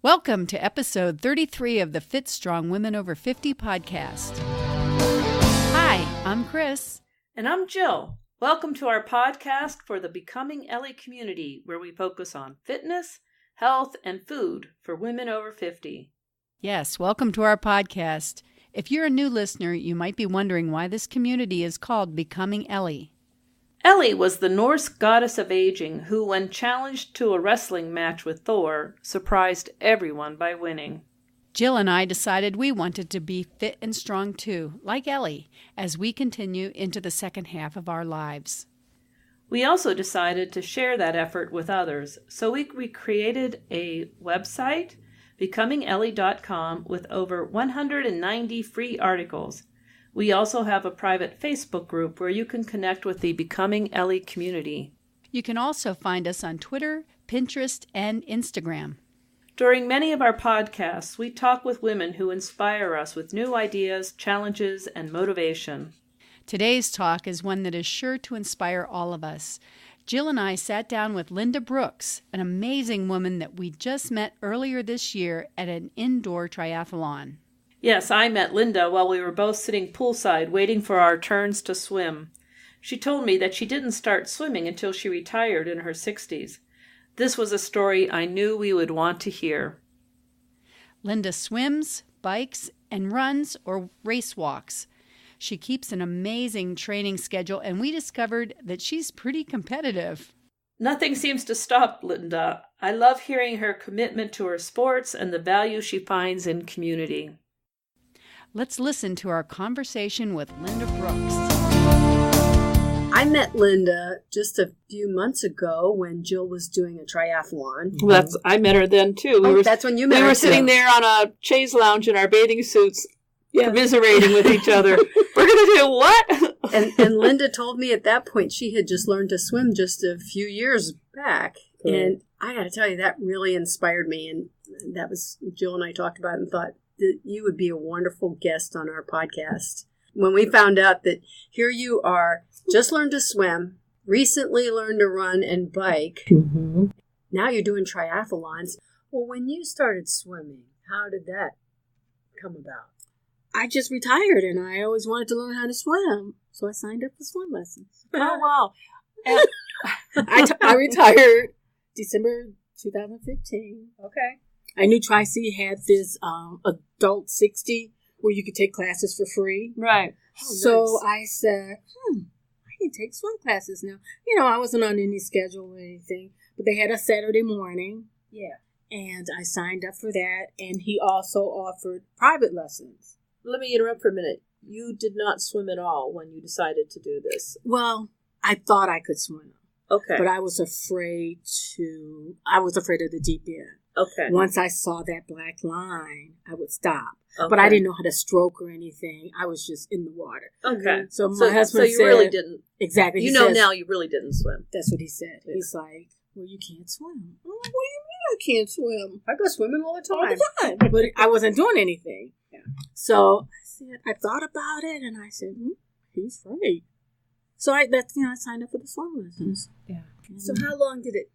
Welcome to episode 33 of the Fit Strong Women Over 50 podcast. Hi, I'm Chris. And I'm Jill. Welcome to our podcast for the Becoming Ellie community, where we focus on fitness, health, and food for women over 50. Yes, welcome to our podcast. If you're a new listener, you might be wondering why this community is called Becoming Ellie. Ellie was the Norse goddess of aging who, when challenged to a wrestling match with Thor, surprised everyone by winning. Jill and I decided we wanted to be fit and strong too, like Ellie, as we continue into the second half of our lives. We also decided to share that effort with others, so we created a website, becomingellie.com, with over 190 free articles. We also have a private Facebook group where you can connect with the Becoming Ellie community. You can also find us on Twitter, Pinterest, and Instagram. During many of our podcasts, we talk with women who inspire us with new ideas, challenges, and motivation. Today's talk is one that is sure to inspire all of us. Jill and I sat down with Linda Brooks, an amazing woman that we just met earlier this year at an indoor triathlon. Yes, I met Linda while we were both sitting poolside waiting for our turns to swim. She told me that she didn't start swimming until she retired in her 60s. This was a story I knew we would want to hear. Linda swims, bikes, and runs or race walks. She keeps an amazing training schedule, and we discovered that she's pretty competitive. Nothing seems to stop Linda. I love hearing her commitment to her sports and the value she finds in community. Let's listen to our conversation with Linda Brooks. I met Linda just a few months ago when Jill was doing a triathlon. Well, I met her then, too. That's when you met her, We were sitting there on a chaise lounge in our bathing suits, commiserating with each other. We're going to do what? and Linda told me at that point she had just learned to swim just a few years back. And I got to tell you, that really inspired me. And that was, Jill and I talked about it and thought that you would be a wonderful guest on our podcast. When we found out that here you are, just learned to swim, recently learned to run and bike. Mm-hmm. Now you're doing triathlons. Well, when you started swimming, how did that come about? I just retired and I always wanted to learn how to swim. So I signed up for swim lessons. Oh, wow. I retired December 2015. Okay. I knew Tri-C had this adult 60 where you could take classes for free. Right. So nice. I said, I can take swim classes now. You know, I wasn't on any schedule or anything, but they had a Saturday morning. Yeah. And I signed up for that. And he also offered private lessons. Let me interrupt for a minute. You did not swim at all when you decided to do this. Well, I thought I could swim. Okay. But I was afraid of the deep end. Okay. Once I saw that black line, I would stop. Okay. But I didn't know how to stroke or anything. I was just in the water. Okay. So my husband you said, really didn't. Exactly. You know now you really didn't swim. That's what he said. Yeah. He's like, well, you can't swim. I'm like, what do you mean I can't swim? I go swimming all the time. All the time. But I wasn't doing anything. Yeah. So I thought about it and I said, he's right. So I signed up for the swim lessons. Yeah. So how long did it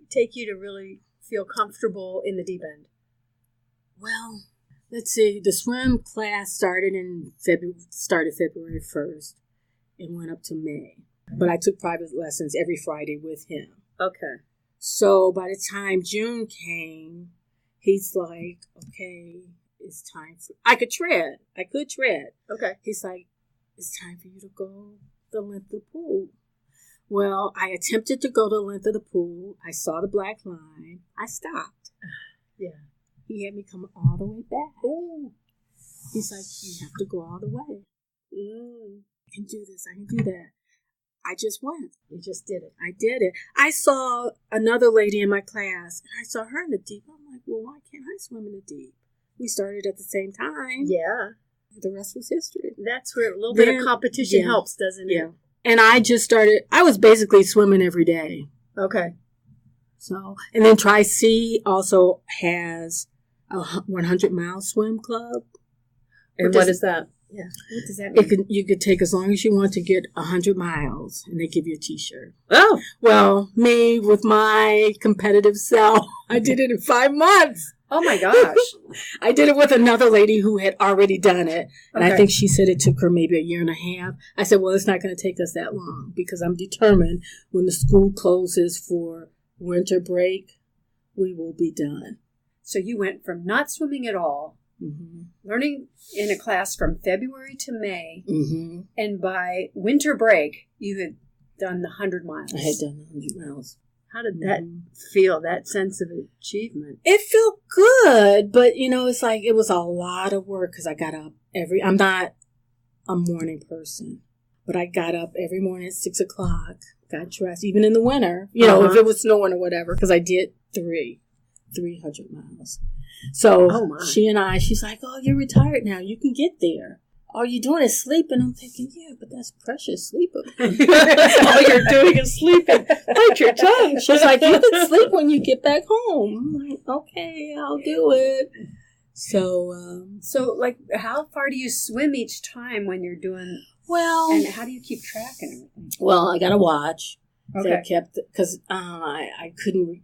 take you to really feel comfortable in the deep end? Well, let's see. The swim class started February 1st and went up to May. But I took private lessons every Friday with him. Okay. So by the time June came, he's like, okay, it's time for... I could tread. Okay. He's like, it's time for you to go the length of the pool. Well, I attempted to go the length of the pool. I saw the black line. I stopped. Yeah. He had me come all the way back. Ooh. He's like, you have to go all the way. I can do this. I can do that. I just went. You just did it. I did it. I saw another lady in my class, and I saw her in the deep. I'm like, well, why can't I swim in the deep? We started at the same time. Yeah. The rest was history. That's where a little bit of competition helps, doesn't it? Yeah. And I just started, I was basically swimming every day. Okay. So, and then Tri-C also has a 100-mile swim club. And what is that? Yeah. What does that mean? You could take as long as you want to get 100 miles, and they give you a T-shirt. Oh. Well, me, with my competitive self, I did it in 5 months. Oh my gosh. I did it with another lady who had already done it. And Okay. I think she said it took her maybe a year and a half. I said, well, it's not going to take us that long because I'm determined when the school closes for winter break, we will be done. So you went from not swimming at all, learning in a class from February to May, and by winter break, you had done the 100 miles. I had done 100 miles. How did that feel, that sense of achievement? It felt good, but, it's like it was a lot of work because I got up I'm not a morning person, but I got up every morning at 6 o'clock, got dressed, even in the winter, if it was snowing or whatever, because I did 300 miles. So she's like, oh, you're retired now. You can get there. All you're doing is sleeping. I'm thinking, yeah, but that's precious sleeping. All you're doing is sleeping. Bite your tongue. She's like, you can sleep when you get back home. I'm like, okay, I'll do it. So, like, how far do you swim each time when you're doing? Well, and how do you keep track and everything? Well, I got a watch. Okay. That kept because I couldn't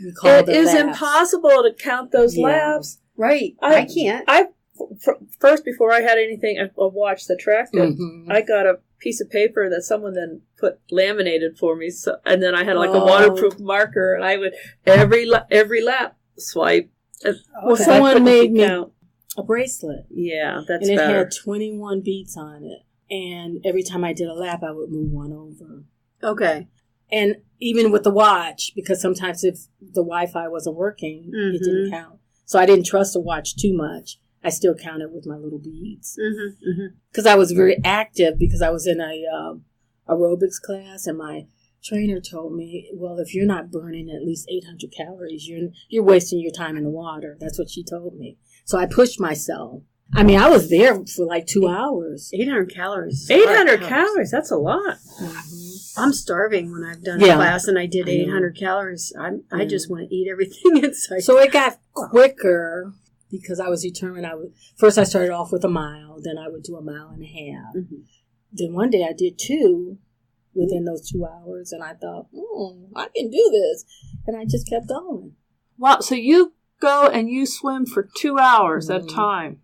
recall the is laps. impossible to count those laps. Right. I can't. First, before I had anything, a watch that tracked it, I got a piece of paper that someone then laminated for me. So, and then I had like a waterproof marker, and I would every lap swipe. Well, someone made me a bracelet. Yeah, that's and it better. had 21 beats on it, and every time I did a lap, I would move one over. Okay. And even with the watch, because sometimes if the Wi-Fi wasn't working, it didn't count. So I didn't trust the watch too much. I still counted with my little beads. Because I was very active because I was in a aerobics class, and my trainer told me, well, if you're not burning at least 800 calories, you're wasting your time in the water. That's what she told me. So I pushed myself. I mean, I was there for like 2 hours. 800 calories. 800 calories. That's a lot. I'm starving when I've done a class and I did 800 calories. I just want to eat everything inside. So it got quicker because I was determined. First I started off with a mile, then I would do a mile and a half. Then one day I did 2 within those 2 hours, and I thought, I can do this. And I just kept going. Wow, so you go and you swim for 2 hours at a time.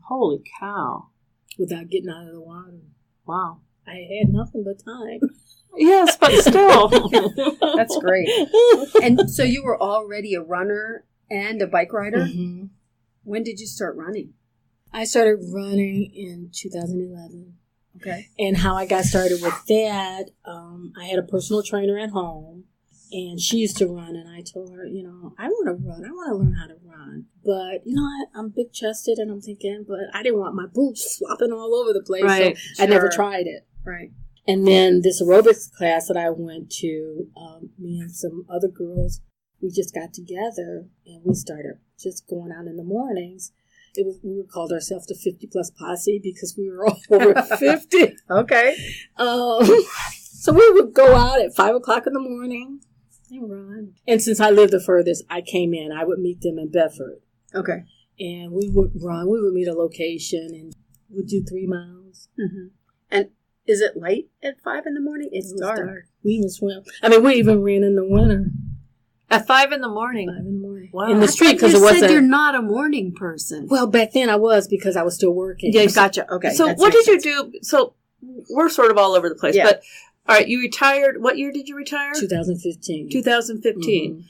Holy cow. Without getting out of the water. Wow. I had nothing but time. Yes, but still. That's great. And so you were already a runner and a bike rider? When did you start running? I started running in 2011. Okay. And how I got started with that, I had a personal trainer at home, and she used to run, and I told her, I want to run. I want to learn how to run. But, I'm big-chested, and I'm thinking, but I didn't want my boobs flopping all over the place, so I never tried it. Right. And then this aerobics class that I went to, me and some other girls, we just got together, and we started just going out in the mornings. We called ourselves the 50-plus Posse because we were all over 50. Okay. So we would go out at 5 o'clock in the morning and run. And since I lived the furthest, I came in. I would meet them in Bedford. Okay. And we would run. We would meet a location and we'd do 3 miles. And is it light at 5 in the morning? It's dark. We even swim. I mean, we even ran in the winter. At 5 in the morning? 5 in the morning. Wow. In the street, because it wasn't. You wasn't. said you're not a morning person. Well, back then I was because I was still working. Yeah, gotcha. Okay. So what did you do? So we're sort of all over the place. Yeah. But, all right, you retired. What year did you retire? 2015. 2015.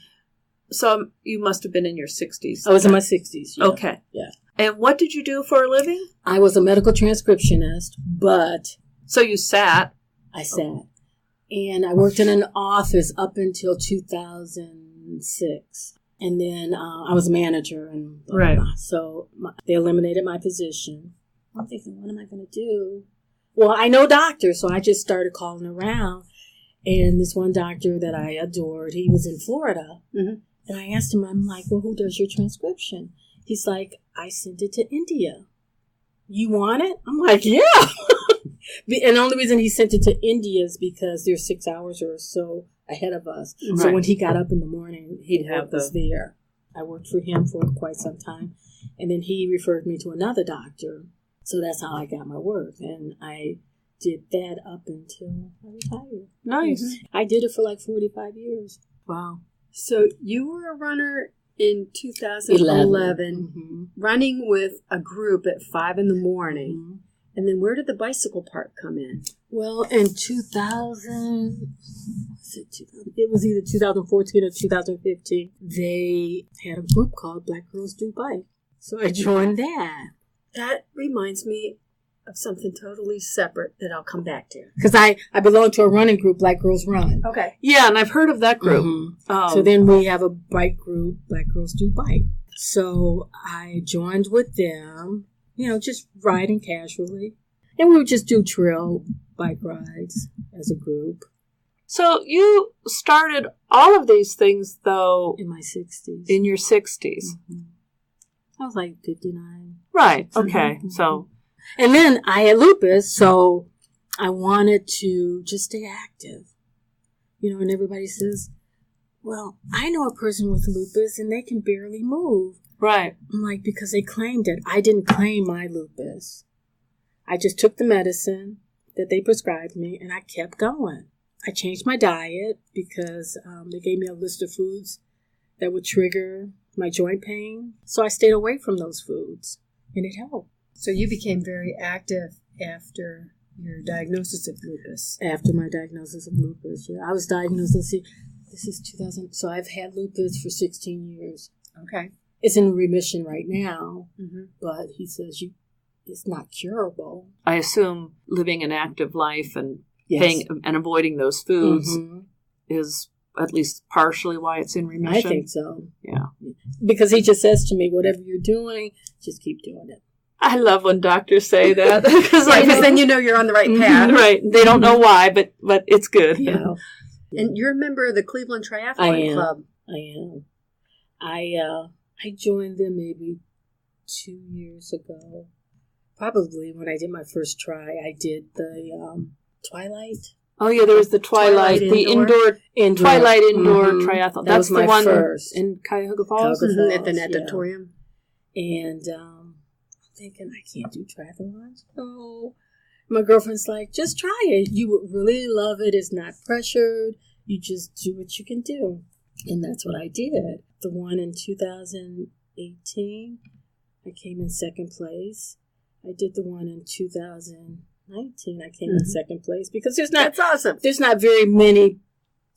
So you must have been in your 60s. I was in my 60s. Yeah. Okay. Yeah. And what did you do for a living? I was a medical transcriptionist, but So you sat. I sat. And I worked in an office up until 2006. And then I was a manager. And blah, Right. blah, blah. So they eliminated my position. I'm thinking, what am I going to do? Well, I know doctors, so I just started calling around. And this one doctor that I adored, he was in Florida. And I asked him, I'm like, well, who does your transcription? He's like, I sent it to India. You want it? I'm like, yeah. And the only reason he sent it to India is because they're 6 hours or so ahead of us. Right. So when he got up in the morning, He'd have was there. I worked for him for quite some time. And then he referred me to another doctor. So that's how I got my work. And I did that up until I retired. Nice. I did it for like 45 years. Wow. So you were a runner in 2011, running with a group at 5 in the morning. And then where did the bicycle part come in? Well, in 2000, it was either 2014 or 2015, they had a group called Black Girls Do Bike. So I joined that. That reminds me of something totally separate that I'll come back to. Because I belong to a running group, Black Girls Run. Okay. Yeah, and I've heard of that group. So then we have a bike group, Black Girls Do Bike. So I joined with them, just riding casually. And we would just do trail bike rides as a group. So you started all of these things, though, in my 60s. In your 60s. I was like 59. Right. Okay. So... And then I had lupus, so I wanted to just stay active. And everybody says, well, I know a person with lupus and they can barely move. Right. I'm like, because they claimed it. I didn't claim my lupus. I just took the medicine that they prescribed me and I kept going. I changed my diet because they gave me a list of foods that would trigger my joint pain. So I stayed away from those foods and it helped. So you became very active after your diagnosis of lupus. After my diagnosis of lupus, yeah. I was diagnosed, this is 2000. So I've had lupus for 16 years. Okay. It's in remission right now, but he says it's not curable. I assume living an active life and paying and avoiding those foods is at least partially why it's in remission. I think so. Yeah. Because he just says to me, whatever you're doing, just keep doing it. I love when doctors say that because then you're on the right path. Right. They don't know why, but it's good. Yeah. And you're a member of the Cleveland Triathlete Club. I am. I joined them maybe 2 years ago. Probably when I did my first try, I did the Twilight. Oh yeah, there was the Twilight, the indoor Twilight indoor triathlon. That's the one first in Cuyahoga Falls at the natatorium. And thinking I can't do triathlons. No. My girlfriend's like, just try it. You would really love it. It's not pressured. You just do what you can do. And that's what I did. The one in 2018, I came in second place. I did the one in 2019. I came in second place because that's awesome. There's not very many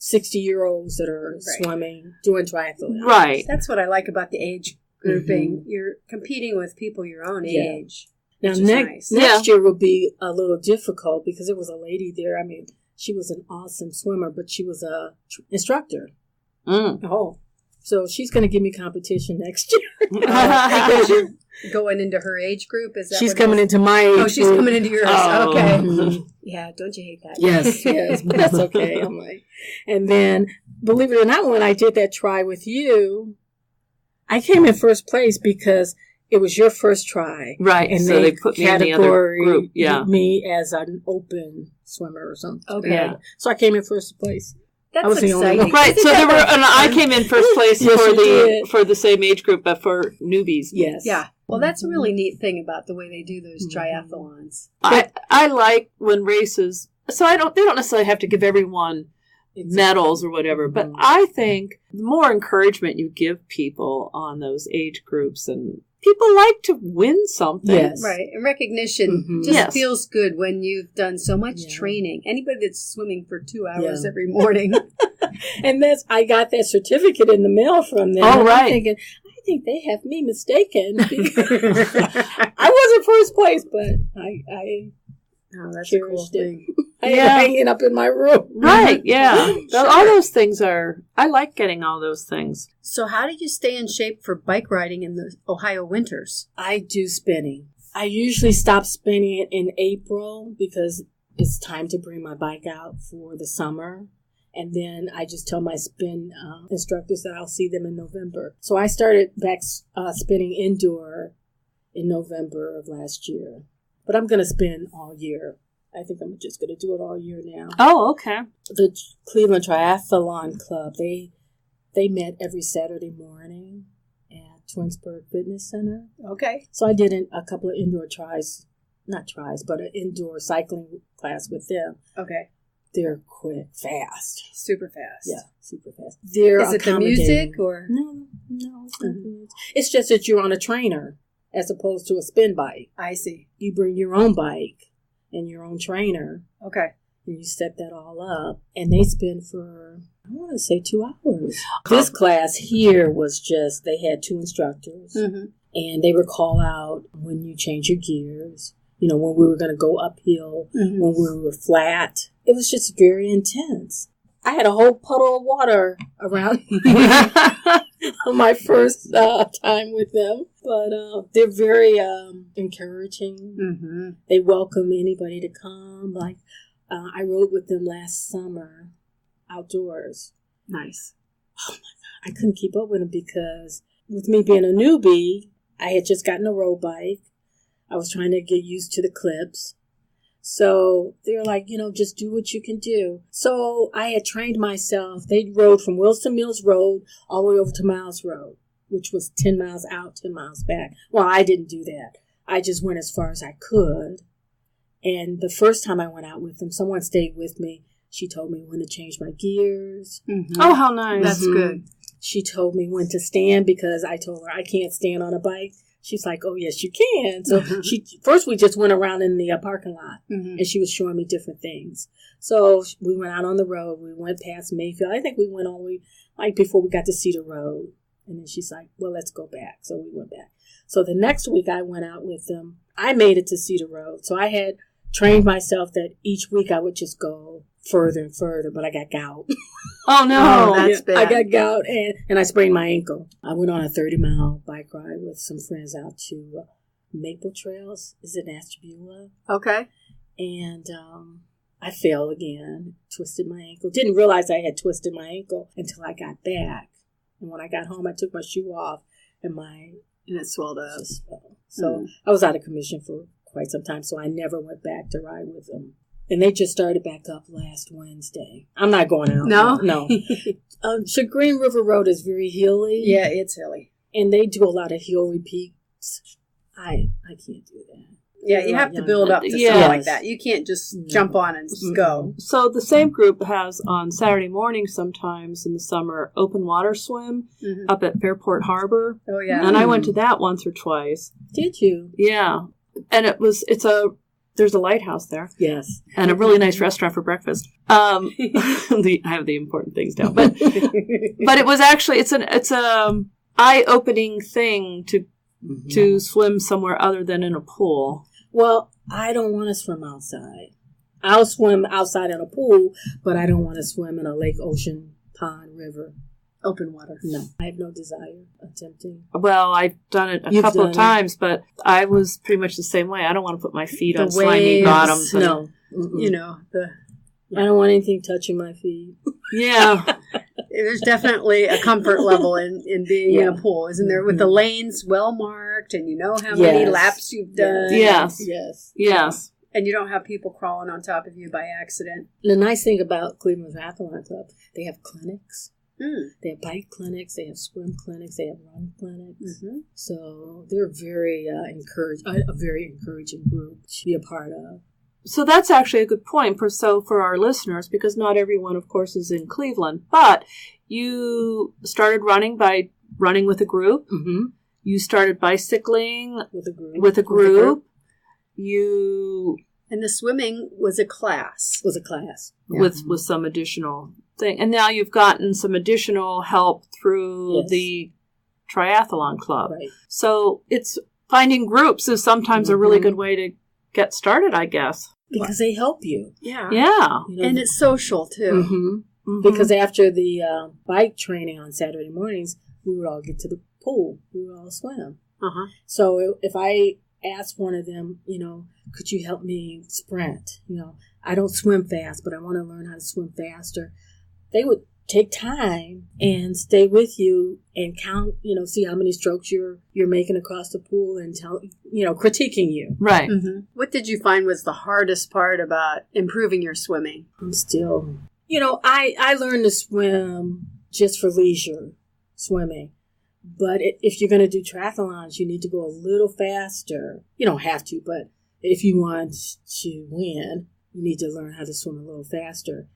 60-year-olds that are swimming, doing triathlon. Right. That's what I like about the age grouping. You're competing with people your own age. Now, next year will be a little difficult because there was a lady there. I mean, she was an awesome swimmer, but she was a instructor. Oh, so she's going to give me competition next year. Because you're going into her age group? Is that she's coming into my age group. She's coming into yours. Oh. Okay. Yeah, don't you hate that? Yes, but that's okay. I'm like, and then, believe it or not, when I did that try with you, I came in first place because it was your first try. Right. And so they put me in the other group. Yeah. Me as an open swimmer or something. Okay. Yeah. So I came in first place. That's exciting. Right. So there were, and I came in first place for the same age group, but for newbies. Yes. Yeah. Well, that's a really neat thing about the way they do those triathlons. I like when races. So they don't necessarily have to give everyone medals or whatever, but I think the more encouragement you give people on those age groups, and people like to win something. Yes. Right. And recognition just feels good when you've done so much training. Anybody that's swimming for 2 hours every morning. And I got that certificate in the mail from them. Oh, right. I'm thinking, I think they have me mistaken. I wasn't first place, but I that's a cool thing. I hang it up in my room. Right, yeah. All those things I like getting all those things. So how did you stay in shape for bike riding in the Ohio winters? I do spinning. I usually stop spinning it in April because it's time to bring my bike out for the summer. And then I just tell my spin instructors that I'll see them in November. So I started back spinning indoor in November of last year. But I'm going to spin all year. I think I'm just going to do it all year now. Oh, okay. The Cleveland Triathlon Club, they met every Saturday morning at Twinsburg Fitness Center. Okay. So I did a couple of indoor but an indoor cycling class with them. Okay. They're quick, fast. Super fast. Yeah, super fast. Is it the music or? No, No, it's nothing. It's just that you're on a trainer as opposed to a spin bike. I see. You bring your own bike and your own trainer. Okay. And you set that all up. And they spin for, I want to say, 2 hours. This class here was just, they had 2 instructors. Mm-hmm. And they would call out when you change your gears. You know, when we were going to go uphill, when we were flat. It was just very intense. I had a whole puddle of water around me on my first time with them. But they're very encouraging. Mm-hmm. They welcome anybody to come. Like, I rode with them last summer outdoors. Nice. Oh, my God. I couldn't keep up with them because with me being a newbie, I had just gotten a road bike. I was trying to get used to the clips. So they're like, you know, just do what you can do. So I had trained myself. They rode from Wilson Mills Road all the way over to Miles Road, which was 10 miles out, 10 miles back. Well, I didn't do that. I just went as far as I could. And the first time I went out with them, someone stayed with me. She told me when to change my gears. Mm-hmm. Oh, how nice. That's good. She told me when to stand because I told her I can't stand on a bike. She's like, oh, yes, you can. So first we just went around in the parking lot, and she was showing me different things. So we went out on the road. We went past Mayfield. I think we went all the way, like, before we got to Cedar Road. And then she's like, well, let's go back. So we went back. So the next week I went out with them. I made it to Cedar Road. So I had trained myself that each week I would just go further and further, but I got gout. Oh, no. That's bad. I got gout, and I sprained my ankle. I went on a 30-mile bike ride with some friends out to Maple Trails. Is it Ashtabula? Okay. And I fell again, twisted my ankle. Didn't realize I had twisted my ankle until I got back. And when I got home, I took my shoe off, and it swelled up. So I was out of commission for quite some time, so I never went back to ride with them. And they just started back up last Wednesday. I'm not going out. No. Chagrin River Road is very hilly. Yeah, it's hilly. And they do a lot of hill repeats. I can't do that. Yeah, you have to build up to something like that. You can't just jump on and go. So the same group has on Saturday mornings sometimes in the summer open water swim up at Fairport Harbor. Oh, yeah. And I went to that once or twice. Did you? Yeah. And there's a lighthouse there. Yes. And a really nice restaurant for breakfast. I have the important things down. But it was actually, it's a eye-opening thing to swim somewhere other than in a pool. Well, I don't want to swim outside. I'll swim outside in a pool, but I don't want to swim in a lake, ocean, pond, river. Open water. No, I have no desire attempting. Well, I've done it a couple of times, but I was pretty much the same way. I don't want to put my feet on slimy bottoms. No. You know, I don't want anything touching my feet. Yeah. There's definitely a comfort level in being in a pool, isn't there? With the lanes well marked and you know how many laps you've done. Yes. And you don't have people crawling on top of you by accident. The nice thing about Cleveland Triathlon Club, they have clinics. They have bike clinics, they have swim clinics, they have run clinics. So they're a very encouraging group to be a part of. So that's actually a good point for our listeners, because not everyone, of course, is in Cleveland. But you started running by running with a group. Mm-hmm. You started bicycling with a group. And the swimming was a class. With some additional thing. And now you've gotten some additional help through the triathlon club. Right. So it's finding groups is sometimes a really good way to get started, I guess. Because they help you. Yeah. And it's social, too. Because after the bike training on Saturday mornings, we would all get to the pool. We would all swim. So if I asked one of them, could you help me sprint? I don't swim fast, but I want to learn how to swim faster. They would take time and stay with you and count, see how many strokes you're making across the pool and critiquing you. Right. What did you find was the hardest part about improving your swimming? I'm still, I learned to swim just for leisure swimming. But if you're going to do triathlons, you need to go a little faster. You don't have to, but if you want to win, you need to learn how to swim a little faster.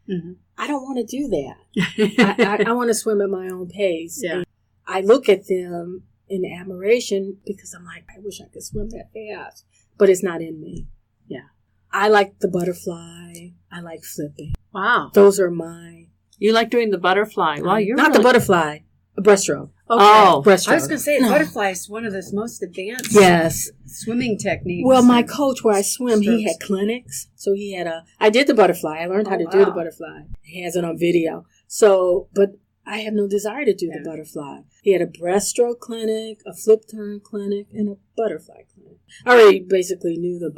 I don't want to do that. I want to swim at my own pace. Yeah. I look at them in admiration because I'm like, I wish I could swim that fast. But it's not in me. Yeah. I like the butterfly. I like flipping. Wow. Those are my... You like doing the butterfly. Well, you're Not really... the butterfly. A breaststroke. Okay. Oh. Breaststroke. I was going to say, butterfly is one of the most advanced Yes. swimming techniques. Well, my coach where I swim, he strokes. had clinics. So he had I did the butterfly. I learned how to do the butterfly. He has it on video. So, but I have no desire to do the butterfly. He had a breaststroke clinic, a flip turn clinic, and a butterfly clinic. I already basically knew the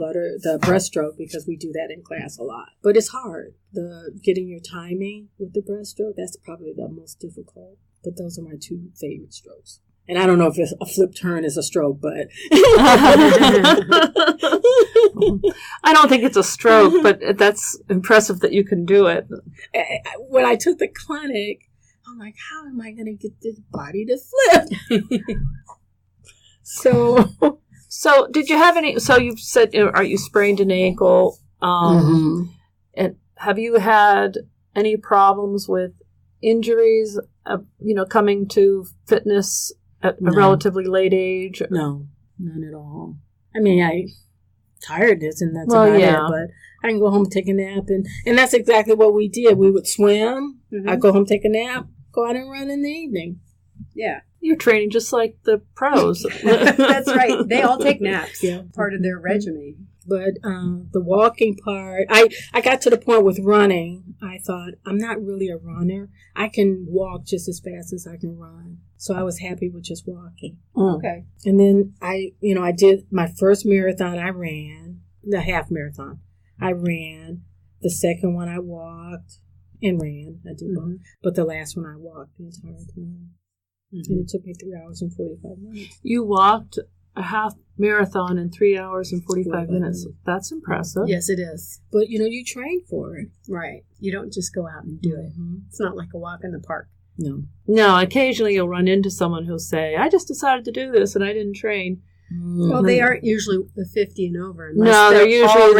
breaststroke because we do that in class a lot. But it's hard. Getting your timing with the breaststroke, that's probably the most difficult. But those are my two favorite strokes. And I don't know if a flip turn is a stroke, but... I don't think it's a stroke, but that's impressive that you can do it. When I took the clinic, I'm like, how am I going to get this body to flip? So did you have any, so you've said, you sprained an ankle, and have you had any problems with injuries, coming to fitness at a relatively late age? No, none at all. I mean, tiredness and that's about it, but I can go home, take a nap, and that's exactly what we did. We would swim, I'd go home, take a nap, go out and run in the evening. Yeah. You're training just like the pros. That's right. They all take naps. Yeah. Part of their regimen. But the walking part, I got to the point with running. I thought, I'm not really a runner. I can walk just as fast as I can run. So I was happy with just walking. Okay. And then I did my first marathon. I ran the half marathon. I ran the second one. I walked and ran. I did both. But the last one I walked the entire time. And it took me 3 hours and 45 minutes. You walked a half marathon in 3 hours and 45 minutes. That's impressive. Yes, it is. But, you train for it. Right. You don't just go out and do it. It's not like a walk in the park. No, occasionally you'll run into someone who'll say, I just decided to do this and I didn't train. Well, they aren't usually the 50 and over. No, they're usually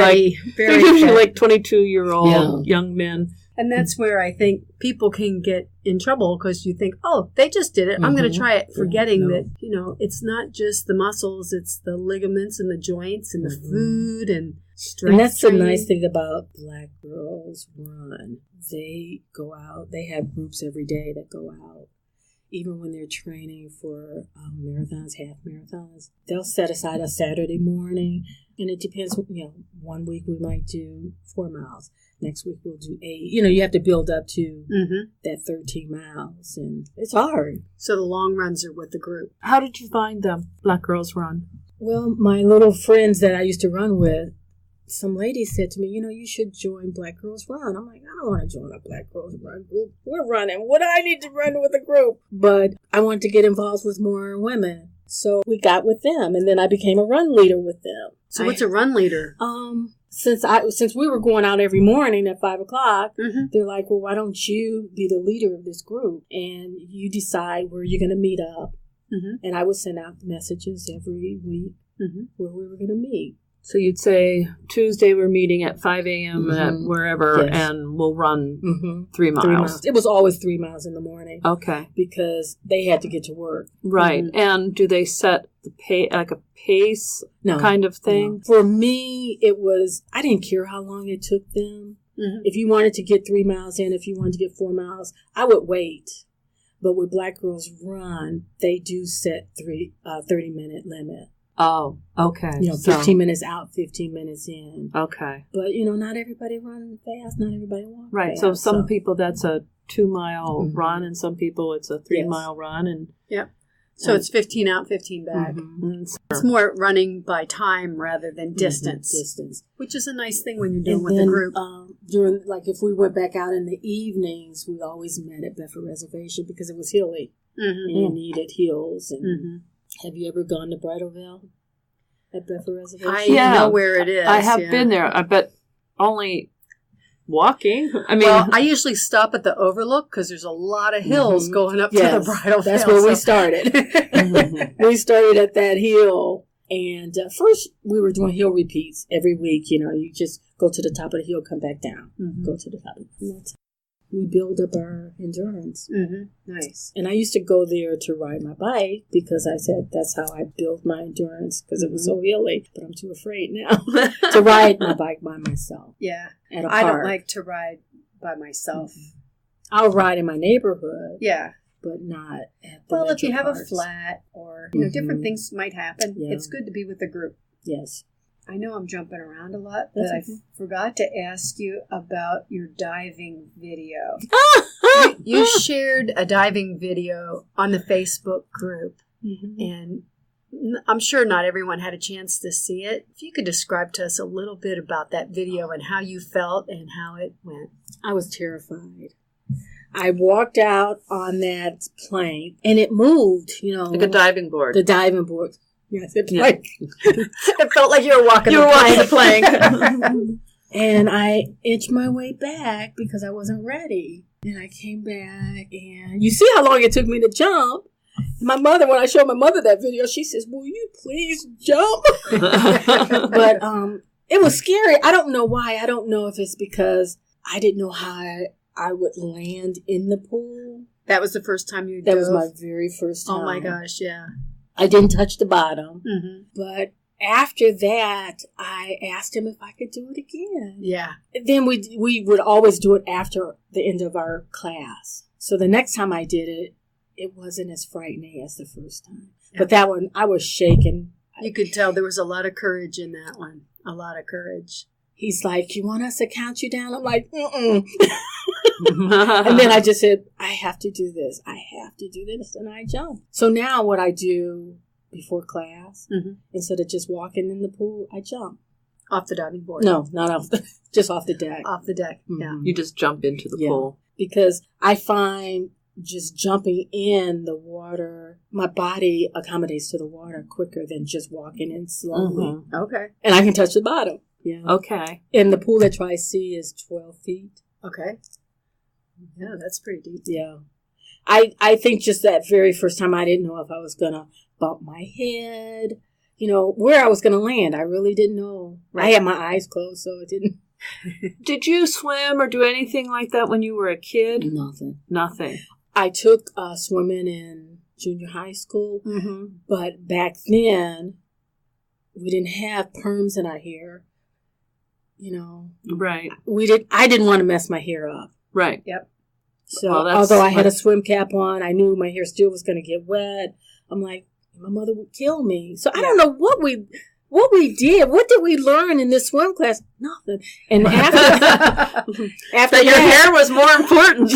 like 22-year-old young men. And that's where I think people can get in trouble because you think, oh, they just did it. I'm going to try it, forgetting that, it's not just the muscles, it's the ligaments and the joints and the food and strength. And that's training. the nice thing about Black Girls Run. They go out, they have groups every day that go out. Even when they're training for marathons, half marathons, they'll set aside a Saturday morning. And it depends, 1 week we might do 4 miles. Next week we'll do 8. You have to build up to that 13 miles. And it's hard. So the long runs are with the group. How did you find them, Black Girls Run? Well, my little friends that I used to run with, some lady said to me, you should join Black Girls Run. I'm like, I don't want to join a Black Girls Run group. We're running. What do I need to run with a group? But I wanted to get involved with more women. So we got with them, and then I became a run leader with them. So what's a run leader? Since we were going out every morning at 5:00, they're like, well, why don't you be the leader of this group? And you decide where you're going to meet up. And I would send out messages every week where we were going to meet. So you'd say, Tuesday we're meeting at 5 a.m. at wherever, and we'll run 3 miles. 3 miles. It was always 3 miles in the morning. Okay. Because they had to get to work. Right. And do they set the like a pace kind of thing? No. For me, it was, I didn't care how long it took them. If you wanted to get 3 miles in, if you wanted to get 4 miles, I would wait. But with Black Girls Run, they do set 30-minute limit. Oh, okay. 15 minutes out, 15 minutes in. Okay. But, not everybody runs fast. Not everybody walks right. fast. So some people, that's a 2-mile run, and some people it's a 3-mile run. And So it's 15 out, 15 back. It's more running by time rather than distance. Which is a nice thing when you're doing with a group. During, if we went back out in the evenings, we always met at Bedford Reservation because it was hilly. And you needed hills. And have you ever gone to Bridalveil at Bedford Reservation? I know where it is. I have been there. I bet only walking. I mean, I usually stop at the Overlook because there's a lot of hills going up to the Bridalveil. That's where we started. We started at that hill. And first, we were doing hill repeats every week. You just go to the top of the hill, come back down. Go to the top of the hill. we build up our endurance. Nice. And I used to go there to ride my bike because I said that's how I built my endurance because it was so hilly. But I'm too afraid now to ride my bike by myself. Yeah. At a I park. don't like to ride by myself. I'll ride in my neighborhood. Yeah. But not at the Well, if you have parks. a flat or, different things might happen. Yeah. It's good to be with a group. Yes. I know I'm jumping around a lot, but That's I okay. forgot to ask you about your diving video. You shared a diving video on the Facebook group, and I'm sure not everyone had a chance to see it. If you could describe to us a little bit about that video and how you felt and how it went. I was terrified. I walked out on that plank, and it moved, Like a diving board. The diving board. Yes, it It felt like you were walking the plank. And I inched my way back because I wasn't ready. And I came back, and you see how long it took me to jump. My mother, when I showed my mother that video, she says, "Will you please jump?" But it was scary. I don't know why. I don't know if it's because I didn't know how I would land in the pool. That was the first time you dove? That was my very first time. Oh my gosh, yeah. I didn't touch the bottom. Mm-hmm. But after that, I asked him if I could do it again. Yeah. Then we would always do it after the end of our class. So the next time I did it, it wasn't as frightening as the first time. Yeah. But that one, I was shaking. You could tell there was a lot of courage in that one. A lot of courage. He's like, "You want us to count you down?" I'm like, "Mm-mm." And then I just said, "I have to do this. I have to do this." And I jumped. So now what I do before class, instead of just walking in the pool, I jump. Off the diving board? No, not off just off the deck. Off the deck, yeah. You just jump into the pool. Because I find just jumping in the water, my body accommodates to the water quicker than just walking in slowly. Okay. And I can touch the bottom. Yeah. Okay. And the pool at Tri-C is 12 feet. Okay. Yeah, that's pretty deep. Yeah. I think just that very first time I didn't know if I was going to bump my head, where I was going to land. I really didn't know. Right. I had my eyes closed, so it didn't. Did you swim or do anything like that when you were a kid? Nothing. I took swimming in junior high school, but back then we didn't have perms in our hair. Right. I didn't want to mess my hair up. Right. Yep. So although I had a swim cap on, I knew my hair still was going to get wet. I'm like, my mother would kill me. So I don't know what we did. What did we learn in this swim class? Nothing. And after that your hair was more important.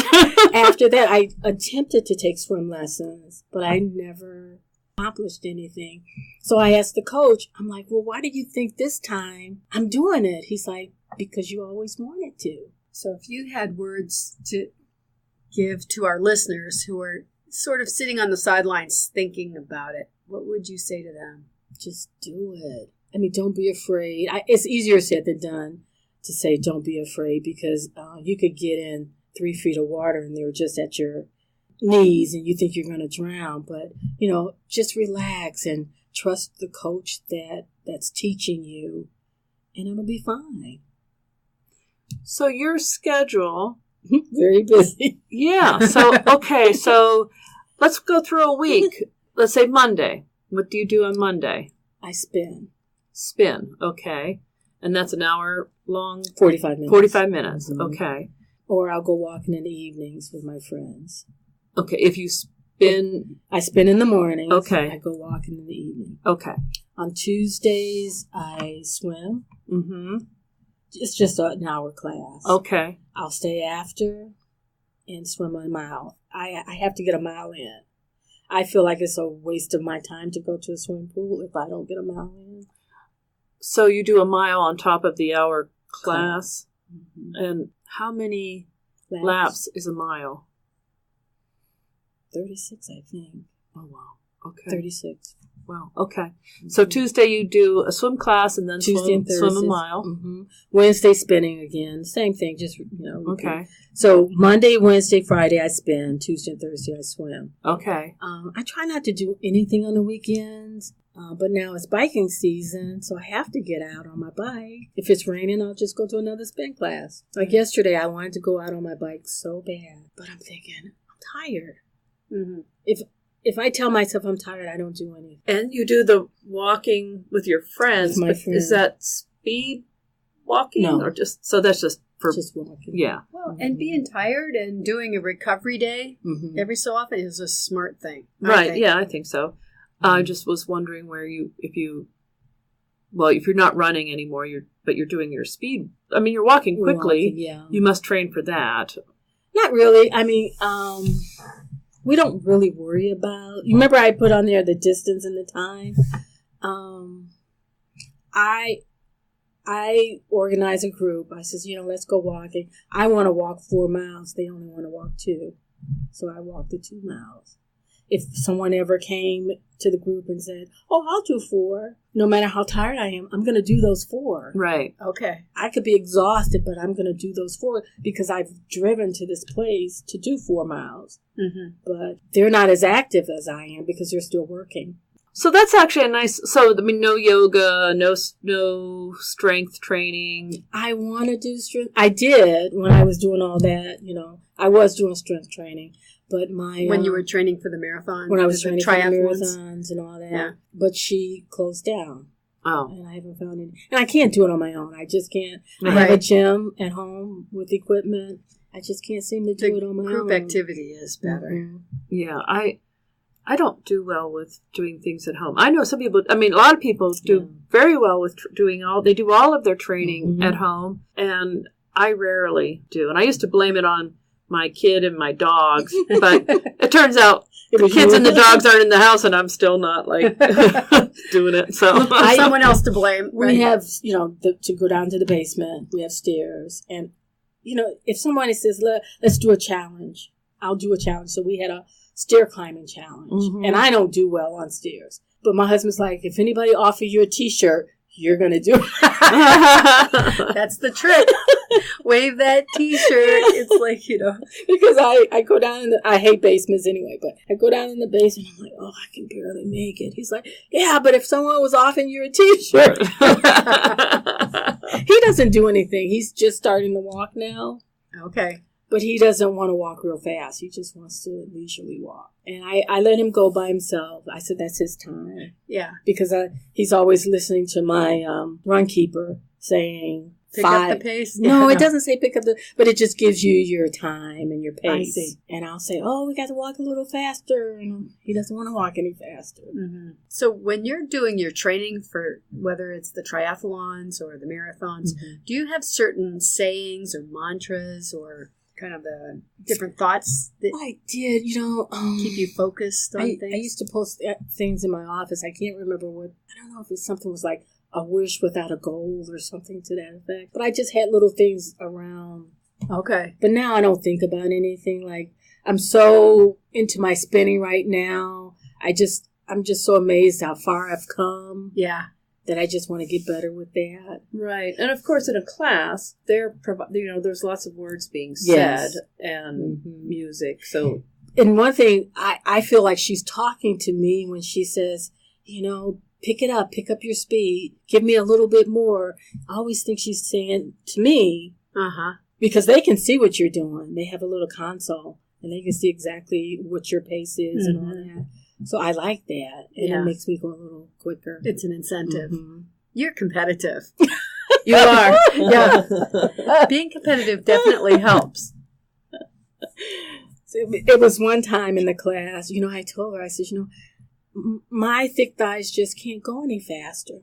After that, I attempted to take swim lessons, but I never accomplished anything. So I asked the coach, I'm like, "Well, why do you think this time I'm doing it?" He's like, "Because you always wanted to." So if you had words to give to our listeners who are sort of sitting on the sidelines thinking about it, what would you say to them? Just do it. I mean, don't be afraid. It's easier said than done to say don't be afraid because you could get in 3 feet of water and they're just at your knees and you think you're going to drown. But, just relax and trust the coach that's teaching you and it'll be fine. So your schedule... Very busy. Yeah. So, okay. So let's go through a week. Let's say Monday. What do you do on Monday? I spin. Spin. Okay. And that's an hour long? 45 minutes. 45 minutes. Okay. Or I'll go walking in the evenings with my friends. Okay. If you spin... I spin in the morning. Okay. I go walking in the evening. Okay. On Tuesdays, I swim. It's just an hour class. Okay. I'll stay after and swim a mile. I have to get a mile in. I feel like it's a waste of my time to go to a swimming pool if I don't get a mile in. So you do a mile on top of the hour class. And how many laps is a mile? 36, I think. Oh, wow. Okay. 36. Wow. Okay. So Tuesday you do a swim class and then Tuesday and swim a mile. Mm-hmm. Wednesday spinning again. Same thing. Just repeat. Okay. So Monday, Wednesday, Friday I spin. Tuesday and Thursday I swim. Okay. I try not to do anything on the weekends. But now it's biking season, so I have to get out on my bike. If it's raining, I'll just go to another spin class. Like yesterday, I wanted to go out on my bike so bad, but I'm thinking, I'm tired. Mm-hmm. If I tell myself I'm tired, I don't do anything. And you do the walking with your friends. With my friends. Is that speed walking? No. Or that's just for... Just walking. Yeah. Well, and being tired and doing a recovery day every so often is a smart thing. Right, yeah, I think so. I just was wondering if you're not running anymore, but you're doing your speed. I mean, you're walking quickly. Yeah. You must train for that. Not really. I mean, we don't really worry about. You remember I put on there the distance and the time. I organize a group. I says, let's go walking. I want to walk 4 miles. They only want to walk 2, so I walk the 2 miles. If someone ever came to the group and said, "Oh, I'll do 4," no matter how tired I am, I'm going to do those 4. Right. Okay. I could be exhausted, but I'm going to do those 4 because I've driven to this place to do 4 miles. Mm-hmm. But they're not as active as I am because they're still working. So that's actually a nice. So I mean, no yoga, no strength training. I want to do strength. I did when I was doing all that. I was doing strength training. But when you were training for the marathon, when I was training for the marathons and all that, yeah. But she closed down. Oh, and I haven't found any. And I can't do it on my own. I just can't. I have a gym at home with equipment. I just can't seem to do it on my own. Group activity is better. Mm-hmm. Yeah, I don't do well with doing things at home. I know some people. I mean, a lot of people do very well with They do all of their training at home, and I rarely do. And I used to blame it on my kid and my dogs, but it turns out the kids and the dogs aren't in the house, and I'm still not doing it. So someone else to blame. We have, to go down to the basement. We have stairs, and if somebody says, "Let's do a challenge," I'll do a challenge. So we had a stair climbing challenge, and I don't do well on stairs. But my husband's like, if anybody offer you a T-shirt, you're gonna do it. That's the trick. Wave that T-shirt. It's like, because I go down I hate basements anyway, but I go down in the basement. I'm like, I can barely make it. He's like, yeah, but if someone was offering you a T-shirt. He doesn't do anything. He's just starting to walk now. Okay. But he doesn't want to walk real fast. He just wants to leisurely walk. And I let him go by himself. I said, that's his time. Yeah. Because he's always listening to my run keeper saying, pick up the pace? No, it doesn't say pick up but it just gives you your time and your pace. I see. And I'll say, we got to walk a little faster. And he doesn't want to walk any faster. Mm-hmm. So when you're doing your training for whether it's the triathlons or the marathons, do you have certain sayings or mantras or kind of the different thoughts that I did, keep you focused on things? I used to post things in my office. I can't remember I don't know if it's something was like a wish without a goal or something to that effect. But I just had little things around. Okay. But now I don't think about anything. Like, I'm so into my spinning right now. I'm just so amazed how far I've come. Yeah. That I just want to get better with that. Right. And of course, in a class, there's lots of words being said and music. So, and one thing, I feel like she's talking to me when she says, pick it up, pick up your speed, give me a little bit more. I always think she's saying to me, because they can see what you're doing. They have a little console and they can see exactly what your pace is and all that. So I like that, and it makes me go a little quicker. It's an incentive. You're competitive. You are. Yeah. Being competitive definitely helps. So it was one time in the class, I told her, I said, my thick thighs just can't go any faster.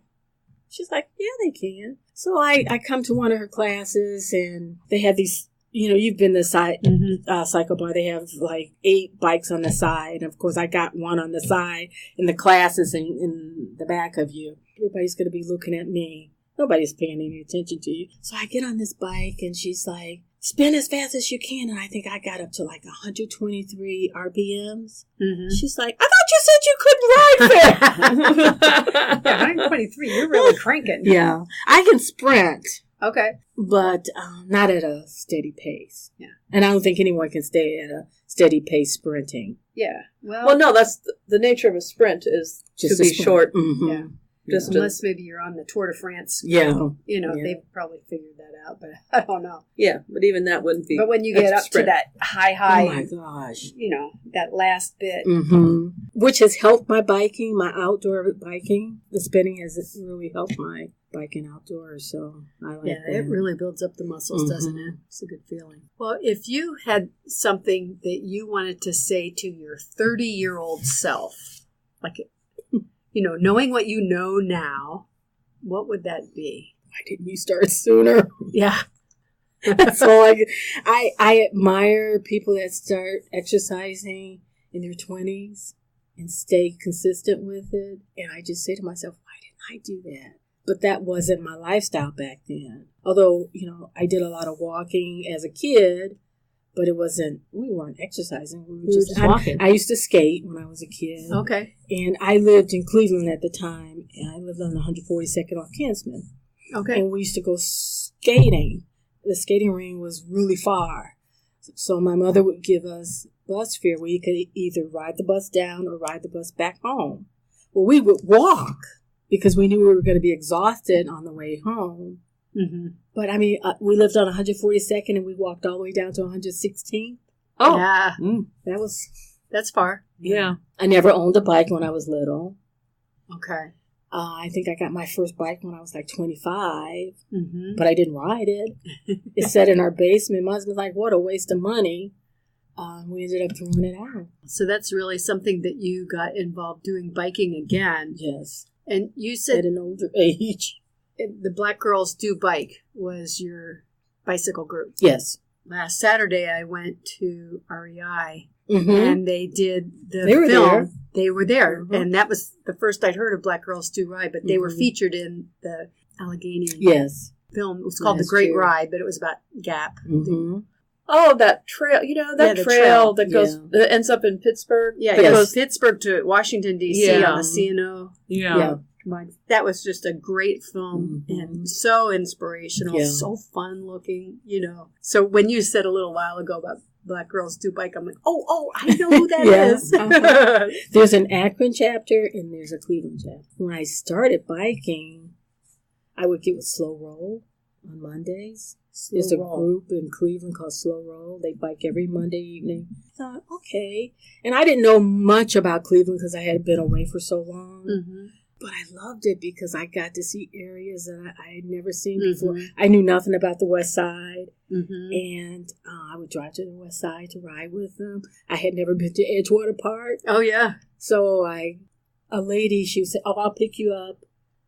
She's like, yeah, they can. So I come to one of her classes, and they have these, you've been to Cycle Bar. They have like 8 bikes on the side. And of course, I got one on the side, and the classes in the back of you. Everybody's going to be looking at me. Nobody's paying any attention to you. So I get on this bike, and she's like, spin as fast as you can. And I think I got up to like 123 RPMs. Mm-hmm. She's like, I thought you said you couldn't ride fast. 123, you're really cranking. Yeah. I can sprint. Okay. But not at a steady pace. Yeah. And I don't think anyone can stay at a steady pace sprinting. Yeah. Well, no, that's the nature of a sprint is Just to a be sprint. short. Mm-hmm. Yeah. Just Unless maybe you're on the Tour de France. Yeah. You know, Yeah. they've probably figured that out, but I don't know. yeah, but even that wouldn't be. But when you get a up sprint. to that high, Oh my gosh. you know, that last bit. Mm-hmm. Which has helped my biking, my outdoor biking. The spinning has really helped my biking outdoors, so I like Yeah, that. it really builds up the muscles, doesn't Mhm. it? It's a good feeling. Well, if you had something that you wanted to say to your 30-year-old self, like, you know, knowing what you know now, what would that be? Why didn't you start sooner? Yeah. That's all I admire people that start exercising in their 20s and stay consistent with it. And I just say to myself, why didn't I do that? But that wasn't my lifestyle back then. Although, you know, I did a lot of walking as a kid, but we weren't exercising. We were just walking. I used to skate when I was a kid. Okay. And I lived in Cleveland at the time, and I lived on 142nd off Kinsman. Okay. And we used to go skating. The skating ring was really far. So my mother would give us bus fare where you could either ride the bus down or ride the bus back home. Well, we would walk because we knew we were going to be exhausted on the way home. Mm-hmm. But I mean, we lived on 142nd and we walked all the way down to 116th. Oh, Yeah. That's far. yeah. I never owned a bike when I was little. Okay. I think I got my first bike when I was like 25, Mm-hmm. but I didn't ride it. It sat in our basement. My husband was like, what a waste of money. We ended up throwing it out. So that's really something that you got involved doing biking again. Yes. And you At said an older age. the Black Girls Do Bike was your bicycle group. Yes. Last Saturday, I went to REI, Mm-hmm. and they did the They were film. there. They were there, Mhm. and that was the first I'd heard of Black Girls Do Ride, but they were Mhm. featured in the Allegheny Yes. film. It was called Last The Great year. Ride, but it was about Gap. Mm-hmm. Oh, that trail. You know, that Yeah, the trail, trail. that goes, that ends up in Pittsburgh. Yeah, That it goes- goes Pittsburgh to Washington, D.C. Yeah. on the C&O. Yeah. Combined. That was just a great film Mhm. and so inspirational, Yeah. so fun looking, you know. So when you said a little while ago about Black Girls Do Bike, I'm like, oh, I know who that Yeah. is. Uh-huh. There's an Akron chapter and there's a Cleveland chapter. When I started biking, I would get with Slow Roll on Mondays. There's a Slow Roll. group in Cleveland called Slow Roll. They bike every Monday evening. I thought, okay. And I didn't know much about Cleveland because I had been away for so long. Mm-hmm. But I loved it because I got to see areas that I had never seen before. Mhm. I knew nothing about the West Side. Mm-hmm. And I would drive to the West Side to ride with them. I had never been to Edgewater Park. Oh, yeah. So a lady, she would say, oh, I'll pick you up.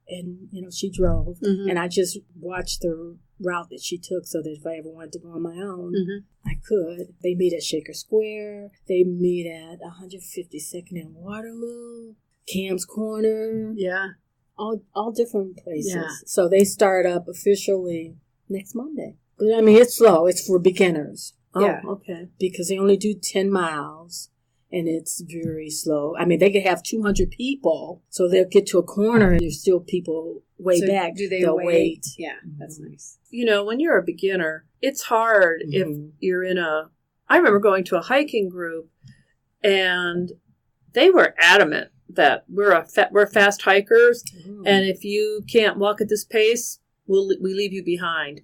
And, you know, she drove. Mhm. And I just watched the route that she took so that if I ever wanted to go on my own, Mhm. I could. They meet at Shaker Square. They meet at 152nd and Waterloo, Cam's Corner, Yeah. all different places. Yeah. So they start up officially next Monday. But, I mean, it's slow. It's for beginners. Yeah. Okay. Because they only do 10 miles. And it's very slow. I mean, they could have 200 people, so they'll get to a corner and there's still people way So back. do they They'll wait? Yeah, that's Mhm. nice. You know, when you're a beginner, it's hard if Mhm. you're in I remember going to a hiking group and they were adamant that we're fast hikers. Mhm. And if you can't walk at this pace, we leave you behind.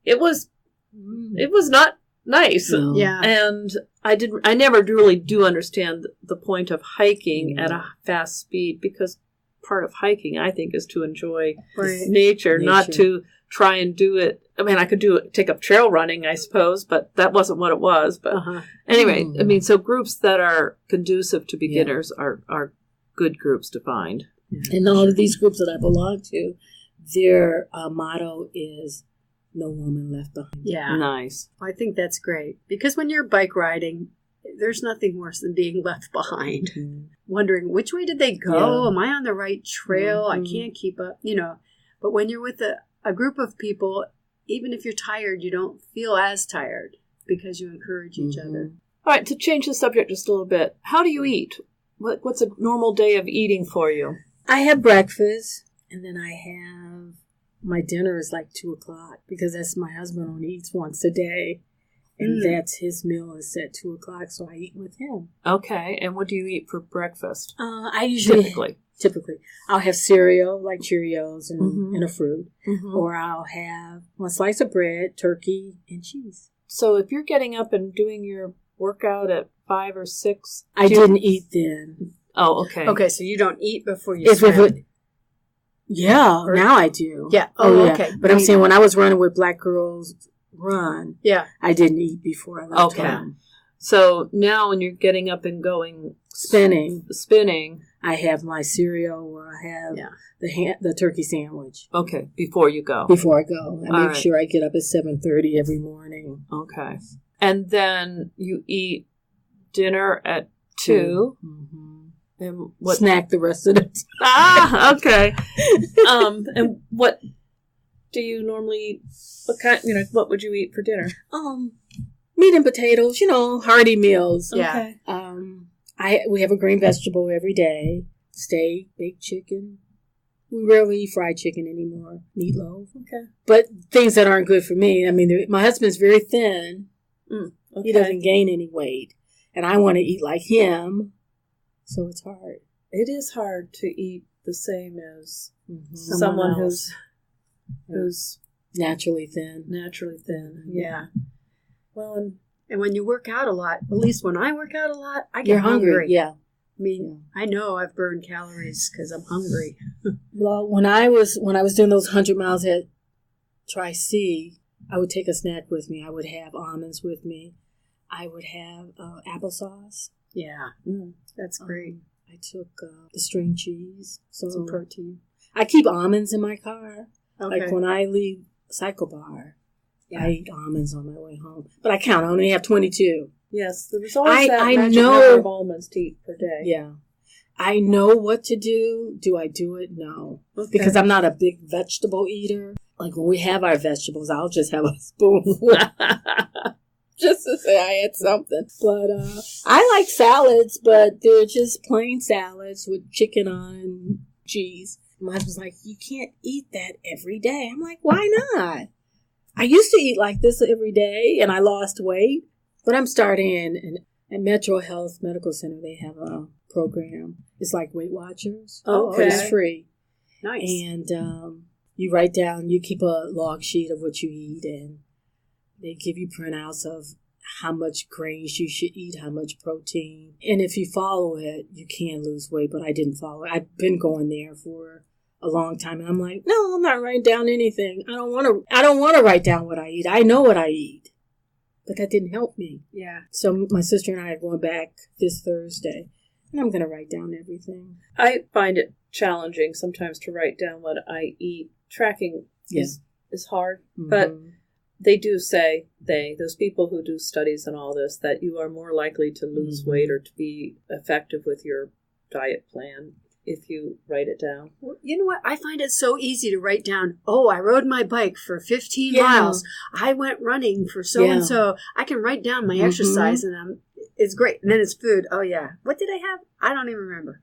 It was not nice. No. Yeah. And I never really do understand the point of hiking at a fast speed, because part of hiking, I think, is to enjoy Right. nature, not Nature. to try and do it. I mean, I could take up trail running, I suppose, but that wasn't what it was. But Uh-huh. anyway, Mm. I mean, so groups that are conducive to beginners are good groups to find. And all of these groups that I belong to, their motto is no woman left behind. Yeah. Nice. I think that's great. Because when you're bike riding, there's nothing worse than being left behind. Mhm. Wondering, which way did they go? Yeah. Am I on the right trail? I Mhm. can't keep up, you know. But when you're with a group of people even if you're tired, you don't feel as tired because you encourage each other. All right, to change the subject just a little bit, how do you eat? What's a normal day of eating for you? I have breakfast, and then I have my dinner is like 2 o'clock because that's my husband only eats once a day, and that's his meal is at 2 o'clock, so I eat with him. Okay, and what do you eat for breakfast? I usually typically I'll have cereal like Cheerios and a fruit, or I'll have one slice of bread, turkey, and cheese. So if you're getting up and doing your workout at 5 or 6, I didn't eat then. Oh, okay. Okay, so you don't eat before you swim. Yeah, now I do. Yeah. Oh, yeah. Okay. But I'm saying when I was running with Black Girls Run, yeah, I didn't eat before I left home. So now when you're getting up and going spinning, I have my cereal or I have the turkey sandwich. Okay, before you go. Before I go. I make sure I get up at 7:30 every morning. Okay. And then you eat dinner at 2. And what snack the rest of the time. Okay. And what do you normally eat? What would you eat for dinner? Meat and potatoes, hearty meals. Yeah. We have a green vegetable every day. Steak, baked chicken. We rarely eat fried chicken anymore. Meatloaf. Okay. But things that aren't good for me. I mean, my husband's very thin. Okay. He doesn't gain any weight. And I want to eat like him. So it's hard. It is hard to eat the same as someone who's naturally thin. Yeah. Well, and when you work out a lot, at least when I work out a lot, I get hungry. Yeah. I mean, I know I've burned calories because I'm hungry. Well, when I was doing those 100 miles at Tri-C, I would take a snack with me. I would have almonds with me. I would have applesauce. Yeah, that's great. I took the string cheese, some protein. I keep almonds in my car. Okay. Like when I leave Cycle Bar, I eat almonds on my way home. But I count. I only have 22. Yes, there's always that magic number of almonds to eat per day. Yeah. I know what to do. Do I do it? No. Okay. Because I'm not a big vegetable eater. Like when we have our vegetables, I'll just have a spoonful. Just to say I had something. But I like salads, but they're just plain salads with chicken on cheese. My husband's like, you can't eat that every day. I'm like, why not? I used to eat like this every day, and I lost weight. But I'm starting at Metro Health Medical Center. They have a program. It's like Weight Watchers. Okay. It's free. Nice. And you write down, you keep a log sheet of what you eat, and they give you printouts of how much grains you should eat, how much protein. And if you follow it, you can lose weight, but I didn't follow it. I've been going there for a long time, and I'm like, no, I'm not writing down anything. I don't want to write down what I eat. I know what I eat. But that didn't help me. Yeah. So my sister and I are going back this Thursday, and I'm going to write down everything. I find it challenging sometimes to write down what I eat. Tracking is hard, but they do say, those people who do studies and all this, that you are more likely to lose weight or to be effective with your diet plan if you write it down. Well, you know what? I find it so easy to write down, I rode my bike for 15 miles. I went running for so-and-so. I can write down my exercise, and it's great. And then it's food. Oh, yeah. What did I have? I don't even remember.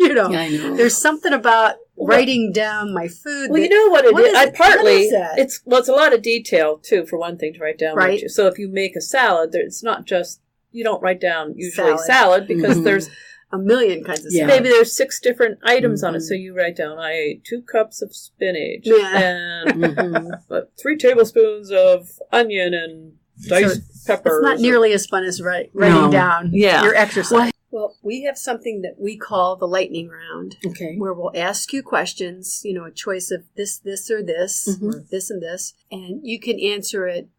I know. There's something about writing down my food. Well, you know what it is? It's a lot of detail, too, for one thing, to write down. Right. So if you make a salad, it's not just, you don't write down usually salad because there's a million kinds of salad. Maybe there's 6 different items on it. So you write down, I ate 2 cups of spinach and 3 tablespoons of onion and diced peppers. It's not nearly as fun as writing down your exercise. Well, we have something that we call the lightning round. Okay. Where we'll ask you questions, a choice of this, or this, or this and this. And you can answer it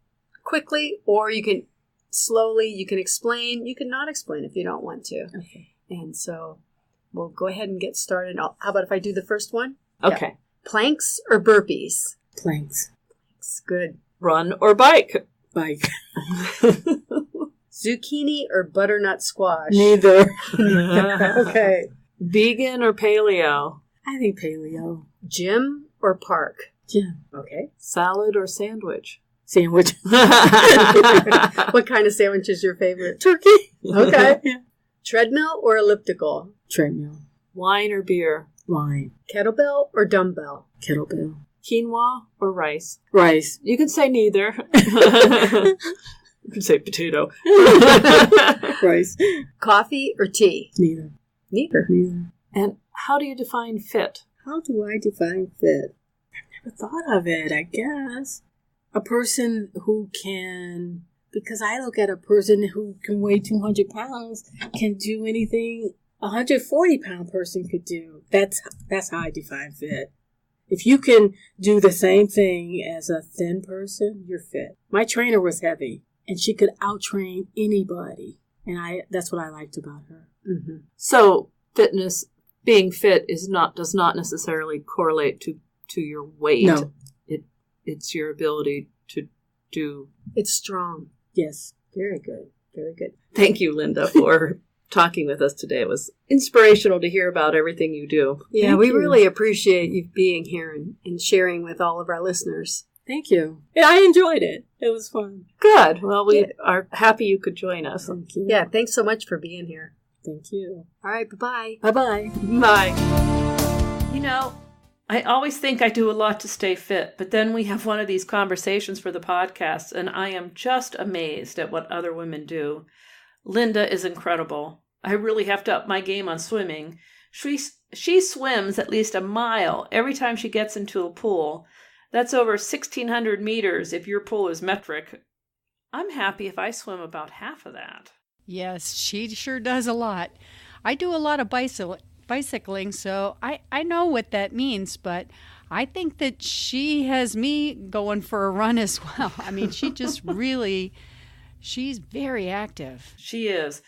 quickly, or you can slowly, you can explain, you can not explain if you don't want to. Okay. And so we'll go ahead and get started. How about if I do the first one? Okay. Yeah. Planks or burpees? Planks. Good. Run or bike? Bike. Zucchini or butternut squash? Neither. Okay. Vegan or paleo? I think paleo. Gym or park? Yeah. Okay. Salad or sandwich? Sandwich. What kind of sandwich is your favorite? Turkey. Okay. Yeah. Treadmill or elliptical? Treadmill. Wine or beer? Wine. Kettlebell or dumbbell? Kettlebell. Quinoa or rice? Rice. You can say neither. You can say potato. Rice. Coffee or tea? Neither. Neither. Neither. And how do you define fit? How do I define fit? I've never thought of it, I guess. A person who can, because I look at a person who can weigh 200 pounds, can do anything a 140-pound person could do. That's how I define fit. If you can do the same thing as a thin person, you're fit. My trainer was heavy, and she could out-train anybody. And that's what I liked about her. Mm-hmm. So fitness, being fit does not necessarily correlate to your weight. No. It's your ability to do. It's strong. Yes. Very good. Very good. Thank you, Linda, for talking with us today. It was inspirational to hear about everything you do. Yeah, Thank we you. really appreciate you being here and sharing with all of our listeners. Thank you. Yeah, I enjoyed it. It was fun. Good. Well, we are happy you could join us. Thank you. Yeah, thanks so much for being here. Thank you. All right, bye-bye. Bye-bye. Bye. You know, I always think I do a lot to stay fit, but then we have one of these conversations for the podcast, and I am just amazed at what other women do. Linda is incredible. I really have to up my game on swimming. She swims at least a mile every time she gets into a pool. That's over 1,600 meters if your pool is metric. I'm happy if I swim about half of that. Yes, she sure does a lot. I do a lot of bicycling, so I know what that means, but I think that she has me going for a run as well. I mean, she just she's very active. She is.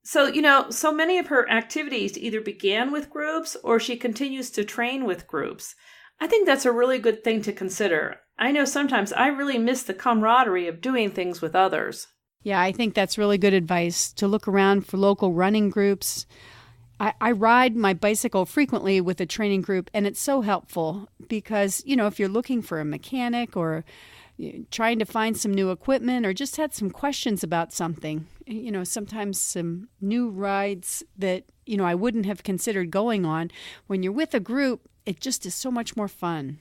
So, so many of her activities either began with groups or she continues to train with groups. I think that's a really good thing to consider. I know sometimes I really miss the camaraderie of doing things with others. Yeah, I think that's really good advice, to look around for local running groups. I ride my bicycle frequently with a training group, and it's so helpful because, if you're looking for a mechanic or trying to find some new equipment or just had some questions about something, sometimes some new rides that, I wouldn't have considered going on. When you're with a group, it just is so much more fun.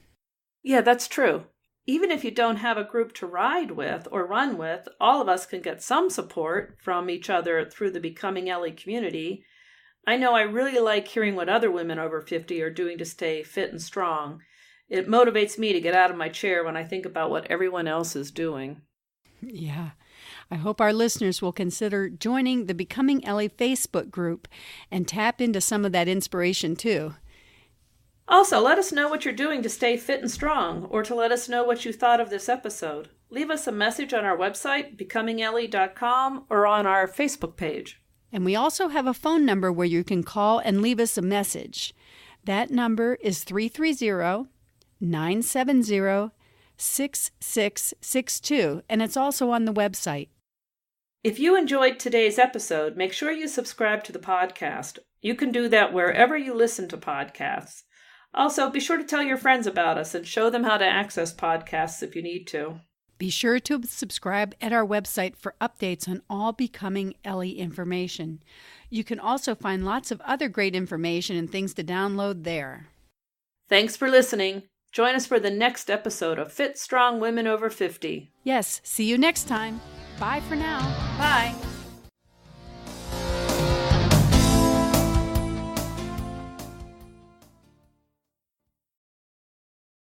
Yeah, that's true. Even if you don't have a group to ride with or run with, all of us can get some support from each other through the Becoming Ellie community. I know I really like hearing what other women over 50 are doing to stay fit and strong. It motivates me to get out of my chair when I think about what everyone else is doing. Yeah. I hope our listeners will consider joining the Becoming Ellie Facebook group and tap into some of that inspiration too. Also, let us know what you're doing to stay fit and strong, or to let us know what you thought of this episode. Leave us a message on our website, becomingellie.com, or on our Facebook page. And we also have a phone number where you can call and leave us a message. That number is 330-970-6662, and it's also on the website. If you enjoyed today's episode, make sure you subscribe to the podcast. You can do that wherever you listen to podcasts. Also, be sure to tell your friends about us and show them how to access podcasts if you need to. Be sure to subscribe at our website for updates on all Becoming Ellie information. You can also find lots of other great information and things to download there. Thanks for listening. Join us for the next episode of Fit Strong Women Over 50. Yes, see you next time. Bye for now. Bye.